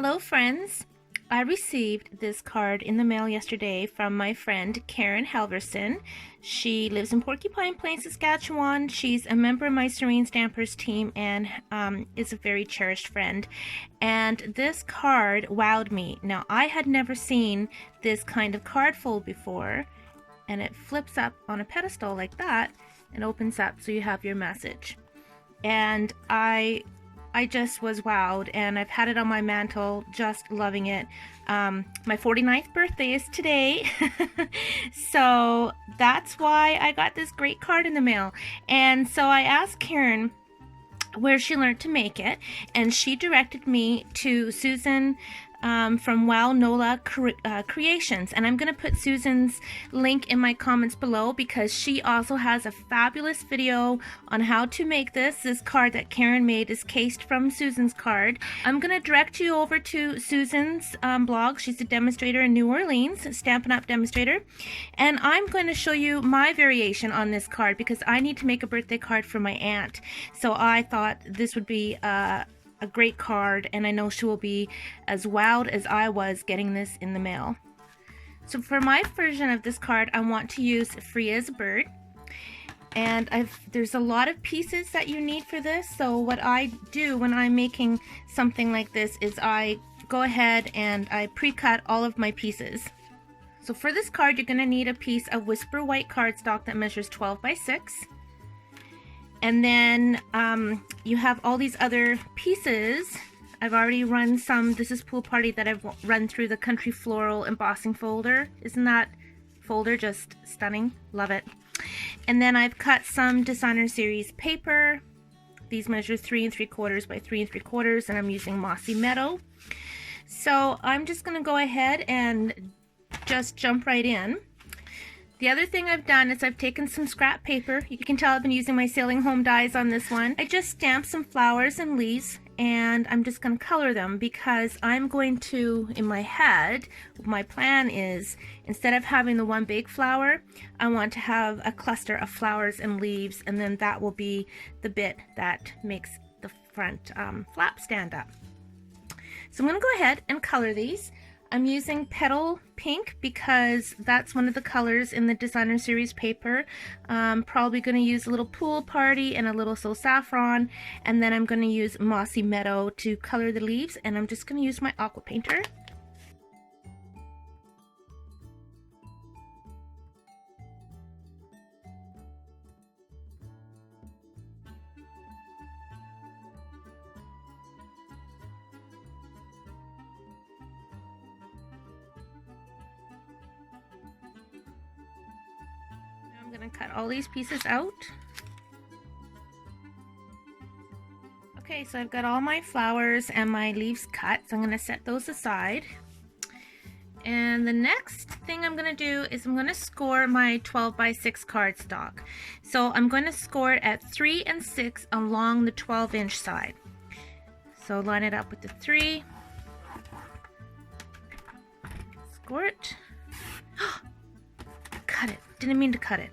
Hello friends! I received this card in the mail yesterday from my friend Karen Halverson. She lives in Porcupine Plain, Saskatchewan. She's a member of my Serene Stampers team and is a very cherished friend. And this card wowed me. Now, I had never seen this kind of card fold before, and it flips up on a pedestal like that and opens up so you have your message. And I just was wowed, and I've had it on my mantle, just loving it. My 49th birthday is today, so that's why I got this great card in the mail. And so I asked Karen where she learned to make it, and she directed me to Susan from Wow Nola Creations, and I'm going to put Susan's link in my comments below because she also has a fabulous video on how to make this card that Karen made is cased from Susan's card. I'm going to direct you over to Susan's blog. She's a demonstrator in New Orleans, Stampin' Up! Demonstrator, and I'm going to show you my variation on this card because I need to make a birthday card for my aunt, so I thought this would be a great card, and I know she will be as wowed as I was getting this in the mail. So for my version of this card, I want to use Free as a Bird, and there's a lot of pieces that you need for this. So what I do when I'm making something like this is I go ahead and I pre-cut all of my pieces. So for this card, you're going to need a piece of Whisper White cardstock that measures 12 by 6. And then you have all these other pieces. I've already run some. This is Pool Party that I've run through the Country Floral embossing folder. Isn't that folder just stunning? Love it. And then I've cut some Designer Series paper. These measure 3 3/4 by 3 3/4, and I'm using Mossy Meadow. So I'm just going to go ahead and just jump right in. The other thing I've done is I've taken some scrap paper. You can tell I've been using my Sailing Home dies on this one. I just stamped some flowers and leaves, and I'm just going to color them because I'm going to, in my head, my plan is instead of having the one big flower, I want to have a cluster of flowers and leaves, and then that will be the bit that makes the front flap stand up. So I'm going to go ahead and color these. I'm using Petal Pink because that's one of the colors in the Designer Series paper. Probably going to use a little Pool Party and a little So Saffron, and then I'm going to use Mossy Meadow to color the leaves, and I'm just going to use my aqua painter. I'm going to cut all these pieces out. Okay, so I've got all my flowers and my leaves cut, so I'm going to set those aside. And the next thing I'm going to do is I'm going to score my 12 by 6 cardstock. So I'm going to score it at 3 and 6 along the 12-inch side. So line it up with the 3. Score it. Cut it. Didn't mean to cut it.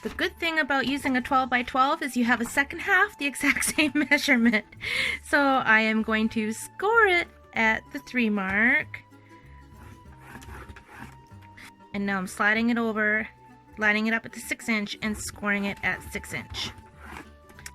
The good thing about using a 12 by 12 is you have a second half the exact same measurement. So I am going to score it at the 3 mark. And now I'm sliding it over, lining it up at the 6-inch and scoring it at 6-inch.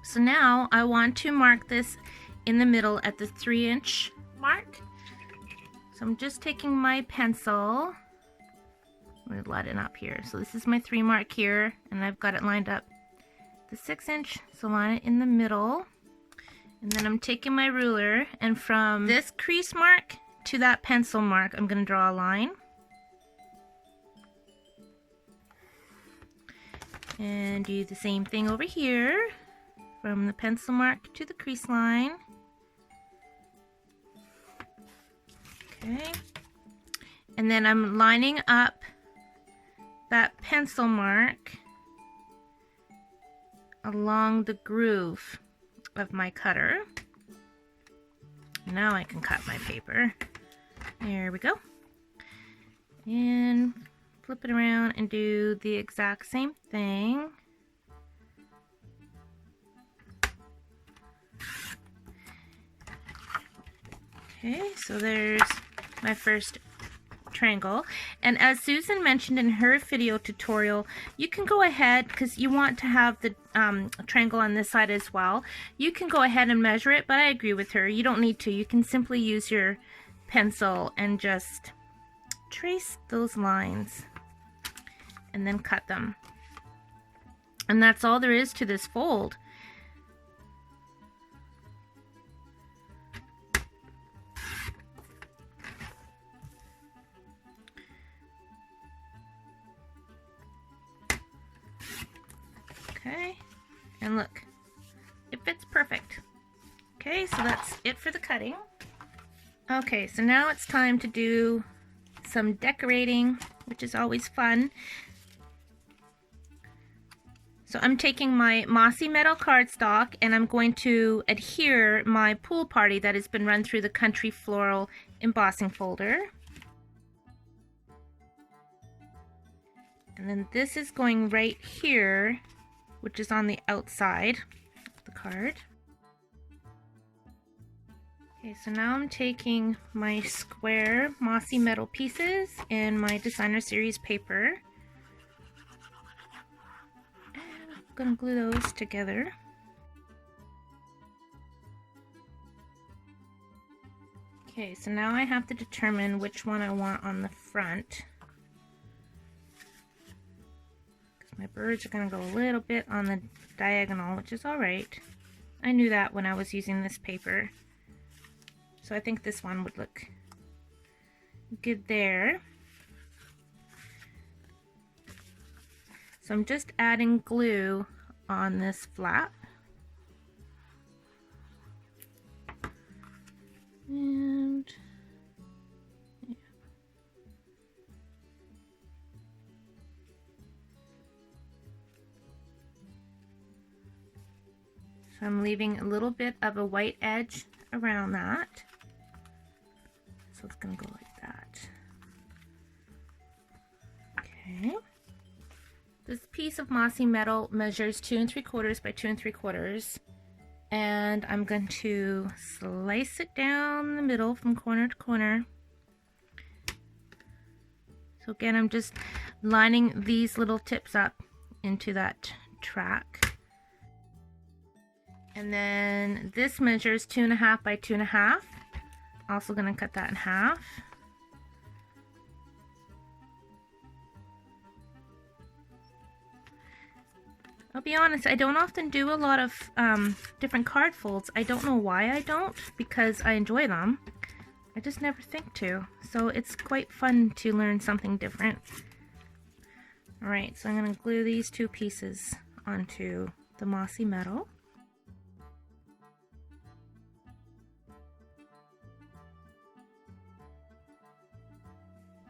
So now I want to mark this in the middle at the 3-inch mark. So I'm just taking my pencil. I'm going to line it up here. So this is my 3 mark here, and I've got it lined up the 6-inch, so line it in the middle. And then I'm taking my ruler, and from this crease mark to that pencil mark, I'm going to draw a line. And do the same thing over here, from the pencil mark to the crease line. Okay. And then I'm lining up that pencil mark along the groove of my cutter. Now I can cut my paper. There we go. And flip it around and do the exact same thing. Okay, so there's my first triangle, and as Susan mentioned in her video tutorial, you can go ahead, because you want to have the triangle on this side as well, you can go ahead and measure it, but I agree with her, you don't need to. You can simply use your pencil and just trace those lines and then cut them, and that's all there is to this fold. Okay, and look, it fits perfect. Okay, so that's it for the cutting. Okay, so now it's time to do some decorating, which is always fun. So I'm taking my mossy metal cardstock and I'm going to adhere my pool party that has been run through the Country Floral embossing folder. And then this is going right here, which is on the outside of the card. Okay, so now I'm taking my square mossy metal pieces in my designer series paper. And I'm gonna glue those together. Okay, so now I have to determine which one I want on the front. My birds are going to go a little bit on the diagonal, which is alright. I knew that when I was using this paper. So I think this one would look good there. So I'm just adding glue on this flap. And so I'm leaving a little bit of a white edge around that. So it's going to go like that. Okay. This piece of mossy metal measures 2 3/4 by 2 3/4. And I'm going to slice it down the middle from corner to corner. So again, I'm just lining these little tips up into that track. And then this measures 2 1/2 by 2 1/2. Also going to cut that in half. I'll be honest, I don't often do a lot of different card folds. I don't know why I don't, because I enjoy them. I just never think to. So it's quite fun to learn something different. Alright, so I'm going to glue these two pieces onto the mossy metal.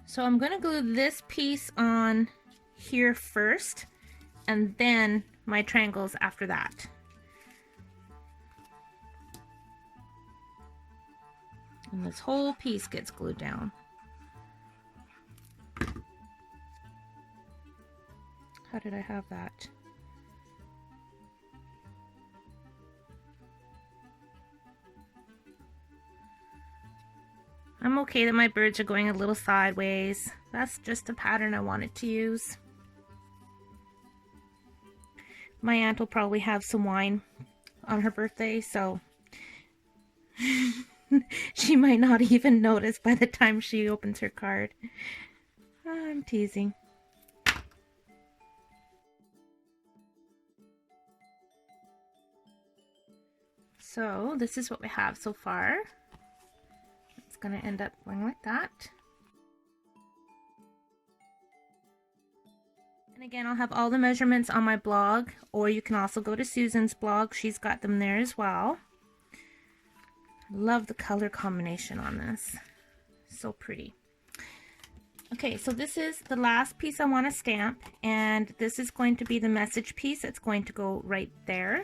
So I'm going to glue this piece on here first, and then my triangles after that. And this whole piece gets glued down. How did I have that? I'm okay that my birds are going a little sideways. That's just a pattern I wanted to use. My aunt will probably have some wine on her birthday, so she might not even notice by the time she opens her card. I'm teasing. So this is what we have so far. It's going to end up going like that. And again, I'll have all the measurements on my blog, or you can also go to Susan's blog. She's got them there as well. Love the color combination on this. So pretty. Okay, so this is the last piece I want to stamp, and this is going to be the message piece. It's going to go right there.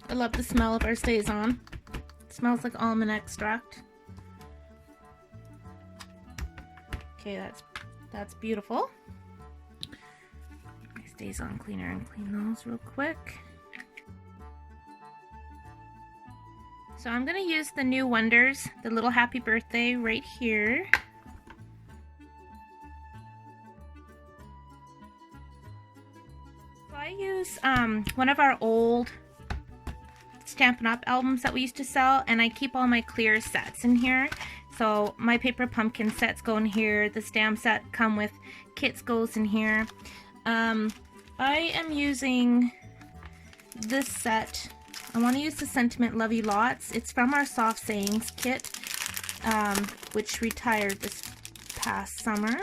I love the smell of our StazOn. It smells like almond extract. Okay, that's That's beautiful. My StazOn cleaner and clean those real quick. So I'm going to use the New Wonders, the little happy birthday right here. So I use one of our old Stampin' Up! Albums that we used to sell, and I keep all my clear sets in here. So my paper pumpkin sets go in here, the stamp set come with kits goes in here. I am using this set. I want to use the Sentiment Love You Lots. It's from our Soft Sayings kit, which retired this past summer.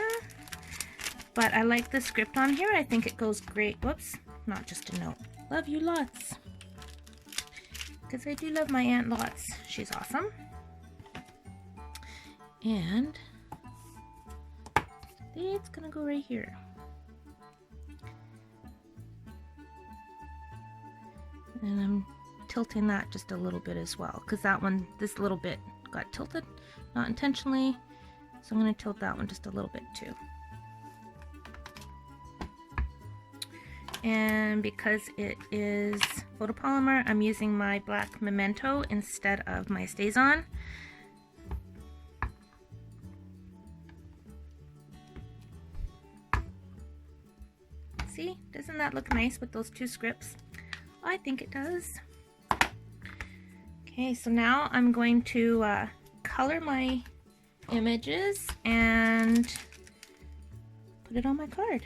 But I like the script on here. I think it goes great. Whoops, not just a note. Love you lots. Because I do love my Aunt lots. She's awesome. And it's gonna go right here. And I'm tilting that just a little bit as well, because that one, this little bit got tilted, not intentionally, so I'm going to tilt that one just a little bit too. And because it is photopolymer, I'm using my black Memento instead of my StazOn. See, doesn't that look nice with those two scripts? I think it does. Okay, so now I'm going to color my images and put it on my card.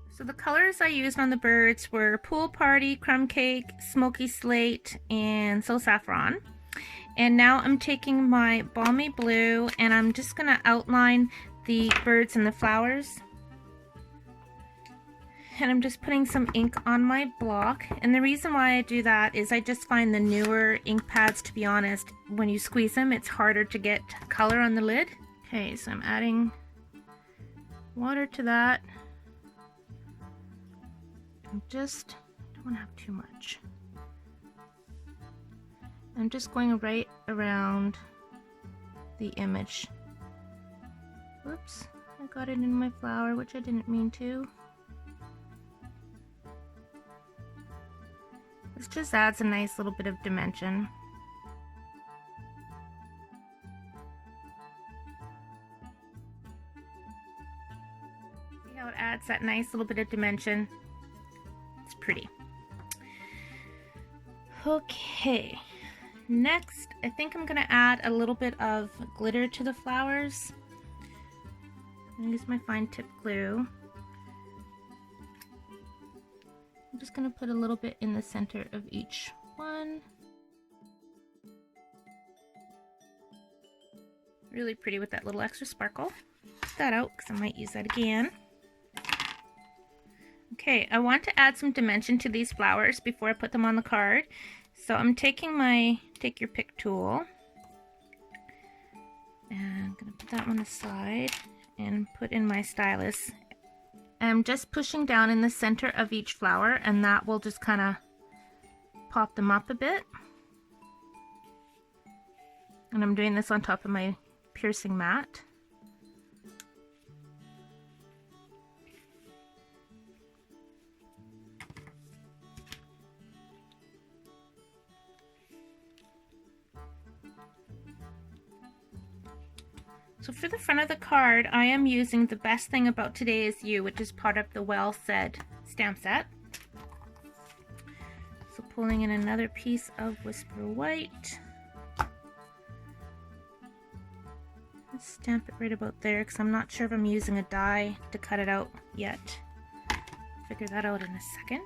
So the colors I used on the birds were Pool Party, Crumb Cake, Smoky Slate, and So Saffron. And now I'm taking my Balmy Blue and I'm just going to outline the birds and the flowers. And I'm just putting some ink on my block. And the reason why I do that is I just find the newer ink pads, to be honest, when you squeeze them, it's harder to get color on the lid. Okay, so I'm adding water to that. I don't want to have too much. I'm just going right around the image. Whoops, I got it in my flower, which I didn't mean to. This just adds a nice little bit of dimension. See how it adds that nice little bit of dimension? It's pretty. Okay, next I think I'm gonna add a little bit of glitter to the flowers. I'm gonna use my fine tip glue. I'm just gonna put a little bit in the center of each one. Really pretty with that little extra sparkle. Put that out because I might use that again. Okay, I want to add some dimension to these flowers before I put them on the card. So I'm taking my Take Your Pick tool. And I'm going to put that one aside and put in my stylus. I'm just pushing down in the center of each flower, and that will just kind of pop them up a bit. And I'm doing this on top of my piercing mat. So for the front of the card, I am using The Best Thing About Today Is You, which is part of the Well Said stamp set. So pulling in another piece of Whisper White. Let's stamp it right about there because I'm not sure if I'm using a die to cut it out yet. Figure that out in a second.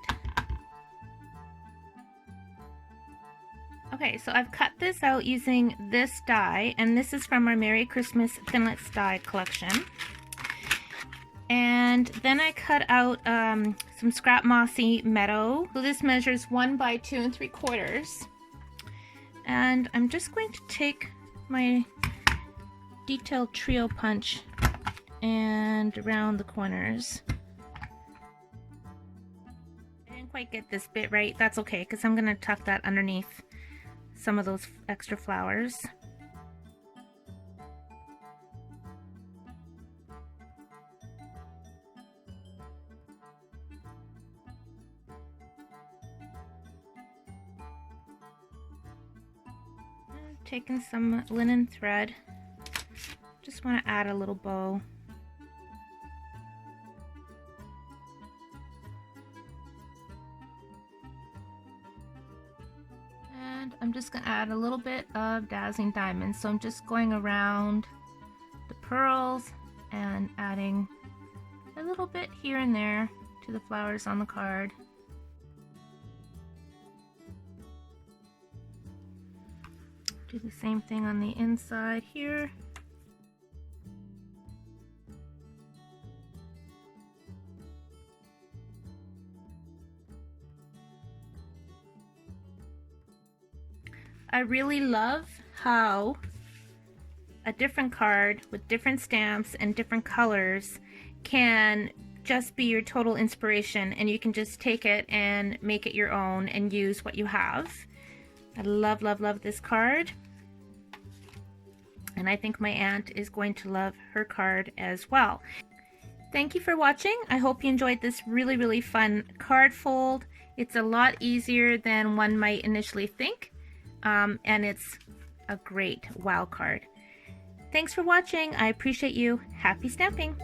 Okay, so I've cut this out using this die, and this is from our Merry Christmas Thinlits die collection. And then I cut out some scrap mossy meadow. So this measures 1 by 2 3/4. And I'm just going to take my detailed trio punch and around the corners. I didn't quite get this bit right. That's okay, because I'm going to tuck that underneath some of those extra flowers. Taking some linen thread, just want to add a little bow. And I'm just going to add a little bit of dazzling diamonds. So I'm just going around the pearls and adding a little bit here and there to the flowers on the card. Do the same thing on the inside here. I really love how a different card with different stamps and different colors can just be your total inspiration, and you can just take it and make it your own and use what you have. I love, love, love this card. And I think my aunt is going to love her card as well. Thank you for watching. I hope you enjoyed this really, really fun card fold. It's a lot easier than one might initially think. And it's a great wow card. Thanks for watching. I appreciate you. Happy stamping!